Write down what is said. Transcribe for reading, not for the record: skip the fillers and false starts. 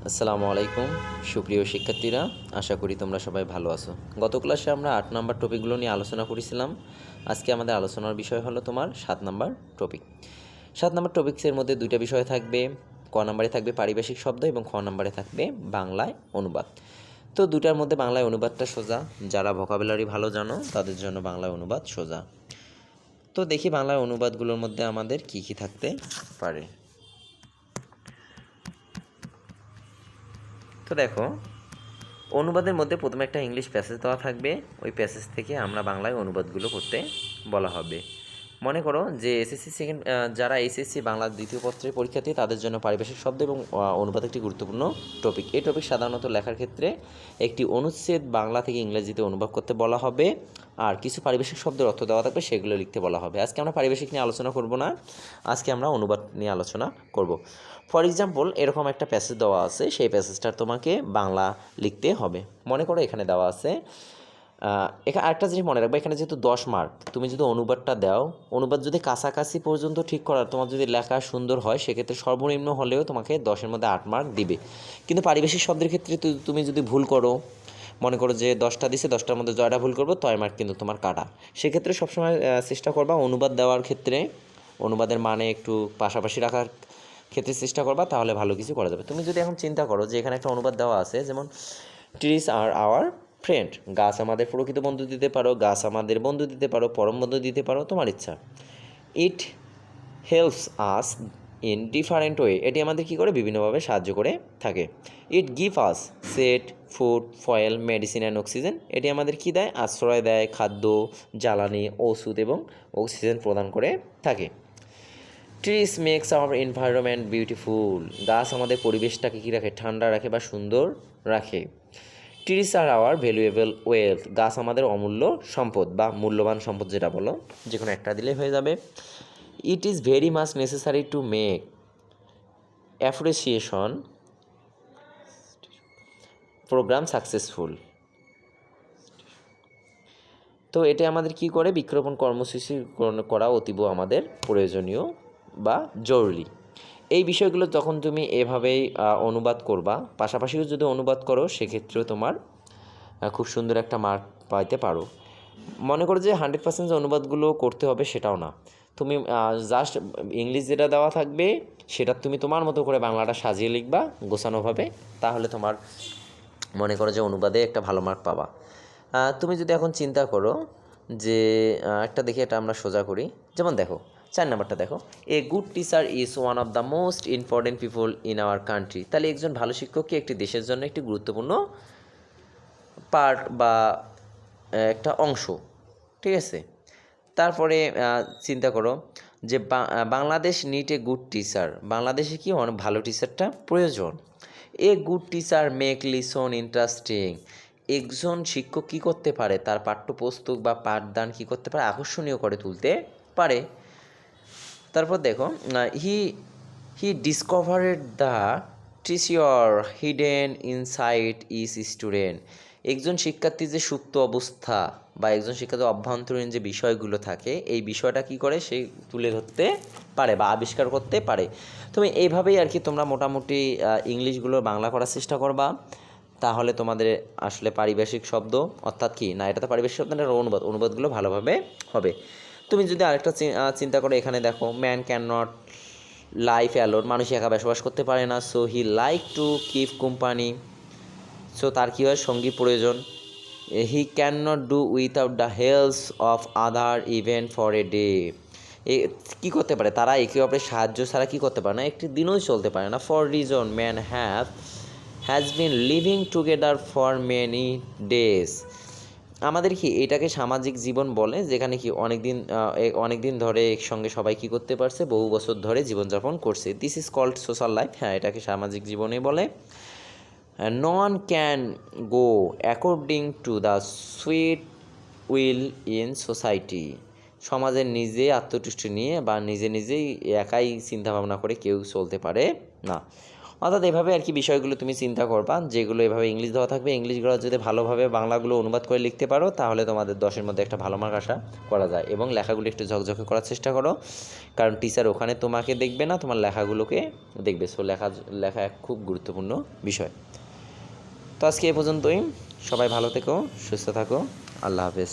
আসসালামু আলাইকুম সুপ্রিয় শিক্ষার্থীরা, আশা করি তোমরা সবাই ভালো আছো। গত ক্লাসে আমরা 8 নাম্বার টপিকগুলো নিয়ে আলোচনা করেছিলাম। আজকে আমাদের আলোচনার বিষয় হলো তোমার 7 নাম্বার টপিক। 7 নাম্বার টপিক্সের মধ্যে দুইটা বিষয় থাকবে। ক নাম্বারে থাকবে পারিভাষিক শব্দ এবং খ নাম্বারে থাকবে বাংলায় অনুবাদ। তো দুটার মধ্যে বাংলায় অনুবাদটা সোজা, যারা ভোকাবুলারি ভালো জানো তাদের জন্য বাংলায় অনুবাদ সোজা। তো দেখি বাংলায় অনুবাদগুলোর মধ্যে আমাদের কি কি থাকতে পারে। তো দেখো, অনুবাদের মধ্যে প্রথমে একটা ইংলিশ প্যাসেজ দেওয়া থাকবে। ওই প্যাসেজ থেকে আমরা বাংলায় অনুবাদগুলো করতে বলা হবে। মনে করো যে এসএসসি সেকেন্ড, যারা এসএসসি বাংলা দ্বিতীয় পত্রের পরীক্ষার্থী তাদের জন্য পারিভাষিক শব্দ এবং অনুবাদ একটি গুরুত্বপূর্ণ টপিক। এই টপিক সাধারণত লেখার ক্ষেত্রে একটি অনুচ্ছেদ বাংলা থেকে ইংরেজিতে অনুবাদ করতে বলা হবে, আর কিছু পারিভাষিক শব্দের অর্থ দেওয়া থাকবে, সেগুলো লিখতে বলা হবে। আজকে আমরা পারিভাষিক নিয়ে আলোচনা করব না, আজকে আমরা অনুবাদ নিয়ে আলোচনা করব। ফর এক্সাম্পল, এরকম একটা প্যাসেজ দেওয়া আছে, সেই প্যাসেজটার তোমাকে বাংলা লিখতে হবে। মনে করো এখানে দেওয়া আছে, এখানে আরেকটা জিনিস মনে রাখবে, এখানে যেহেতু 10 মার্ক, তুমি যদি অনুবাদটা দাও, অনুবাদ যদি কাছাকাছি পর্যন্ত ঠিক করার, তোমার যদি লেখা সুন্দর হয়, সেক্ষেত্রে সর্বনিম্ন হলেও তোমাকে 10-এর মধ্যে 8 মার্ক দিবে। কিন্তু পারিভাষিক শব্দের ক্ষেত্রে তুমি যদি ভুল করো, মনে করো যে 10টা দিছে, 10টার মধ্যে 6টা ভুল করবো, 6 মার্ক কিন্তু তোমার কাটা। সেক্ষেত্রে সবসময় চেষ্টা করবা অনুবাদ দেওয়ার ক্ষেত্রে অনুবাদের মানে একটু পাশাপাশি রাখার ক্ষেত্রে চেষ্টা করবা, তাহলে ভালো কিছু করা যাবে। তুমি যদি এখন চিন্তা করো যে এখানে একটা অনুবাদ দেওয়া আছে, যেমন ট্রিজ আর আওয়ার ফ্রেন্ড, গাছ আমাদের প্রকৃত বন্ধু দিতে পারো, গাছ আমাদের বন্ধু দিতে পারো, পরম বন্ধু দিতে পারো, তোমার ইচ্ছা। It helps us in different way, এটি আমাদের কী করে বিভিন্নভাবে সাহায্য করে থাকে। ইট give us set food foil medicine and oxygen, এটি আমাদের কী দেয়? আশ্রয় দেয়, খাদ্য, জ্বালানি, ওষুধ এবং অক্সিজেন প্রদান করে থাকে। Trees makes our environment beautiful, গাছ আমাদের পরিবেশটাকে কী রাখে? ঠান্ডা রাখে বা সুন্দর রাখে। Trees are our valuable wealth, গাছ আমাদের অমূল্য সম্পদ বা মূল্যবান সম্পদ, যেটা বলো, যে কোনো একটা দিলে হয়ে যাবে। It is very much necessary to make appreciation programme successful, তো এটা আমাদের কি করে? বৃক্ষরোপণ কর্মসূচি করা অতীব আমাদের প্রয়োজনীয় বা জরুরি। এই বিষয়গুলো যখন তুমি এভাবেই অনুবাদ করবা, পাশাপাশিও যদি অনুবাদ করো, সেক্ষেত্রেও তোমার খুব সুন্দর একটা মার্ক পাইতে পারো। মনে করো যে 100% অনুবাদগুলো করতে হবে সেটাও না, তুমি জাস্ট ইংলিশ যেটা দেওয়া থাকবে সেটা তুমি তোমার মতো করে বাংলাটা সাজিয়ে লিখবা গোছানোভাবে, তাহলে তোমার মনে করো যে অনুবাদে একটা ভালো মার্ক পাবা। তুমি যদি এখন চিন্তা করো যে একটা দেখি, এটা আমরা সোজা করি, যেমন দেখো 4 নাম্বারটা দেখো, এ good teacher is one of the most important people in our country, তাহলে একজন ভালো শিক্ষক কি একটি দেশের জন্য একটি গুরুত্বপূর্ণ পার্ট বা একটা অংশ, ঠিক আছে। তারপরে চিন্তা করো যে Bangladesh need a good teacher, বাংলাদেশে কি অনেক ভালো টিচারটা প্রয়োজন। A good teacher make lesson interesting, একজন শিক্ষক কী করতে পারে? তার পাঠ্যপুস্তক বা পাঠদান কী করতে পারে? আকর্ষণীয় করে তুলতে পারে। তারপর দেখো, he he discovered the treasure hidden insight is student, একজন শিক্ষার্থীর যে সুপ্ত অবস্থা বা একজন শিক্ষার্থীর অভ্যন্তরীণ যে বিষয়গুলো থাকে, এই বিষয়টা কি করে সে তুলে ধরতে পারে বা আবিষ্কার করতে পারে। তুমি এইভাবেই আর কি তোমরা মোটামুটি ইংলিশগুলো বাংলা করার চেষ্টা করবা, তাহলে তোমাদের আসলে পারিভাষিক শব্দ, অর্থাৎ কি না, এটা তো পারিভাষিক শব্দ না, অনুবাদগুলো ভালোভাবে হবে। তুমি যদি আরেকটা চিন্তা করো, এখানে দেখো, man can not life alone, মানুষ একা বসবাস করতে পারে না, so he like to keep company, so তার কী হয়? সঙ্গী প্রয়োজন। He can not do without the help of other event for a day, কী করতে পারে? তারা একে অপরের সাহায্য ছাড়া কী করতে পারে না, একটি দিনও চলতে পারে না। For reason man has been living together for many days, আমাদের কি এটাকে সামাজিক জীবন বলে, যেখানে কি অনেক দিন ধরে একসঙ্গে সবাই কী করতে পারছে? বহু বছর ধরে জীবনযাপন করছে। This is called social life, হ্যাঁ, এটাকে সামাজিক জীবনে বলে। No one can go according to the sweet will in society, সমাজের নিজে আত্মতুষ্টি নিয়ে বা নিজেই একাই চিন্তাভাবনা করে কেউ চলতে পারে না। অর্থাৎ এভাবে আর কি বিষয়গুলো তুমি চিন্তা করবা, যেগুলো এভাবে ইংলিশ দেওয়া থাকবে, ইংলিশগুলো যদি ভালোভাবে বাংলাগুলো অনুবাদ করে লিখতে পারো তাহলে তোমাদের 10-এর মধ্যে একটা ভালো মার্ক আশা করা যায়। এবং লেখাগুলো একটু ঝকঝকে করার চেষ্টা করো, কারণ টিচার ওখানে তোমাকে দেখবে না, তোমার লেখাগুলোকে দেখবে। সো লেখা এক খুব গুরুত্বপূর্ণ বিষয়। তো আজকে এ পর্যন্তই। সবাই ভালো থেকো, সুস্থ থাকো। আল্লাহ হাফেজ।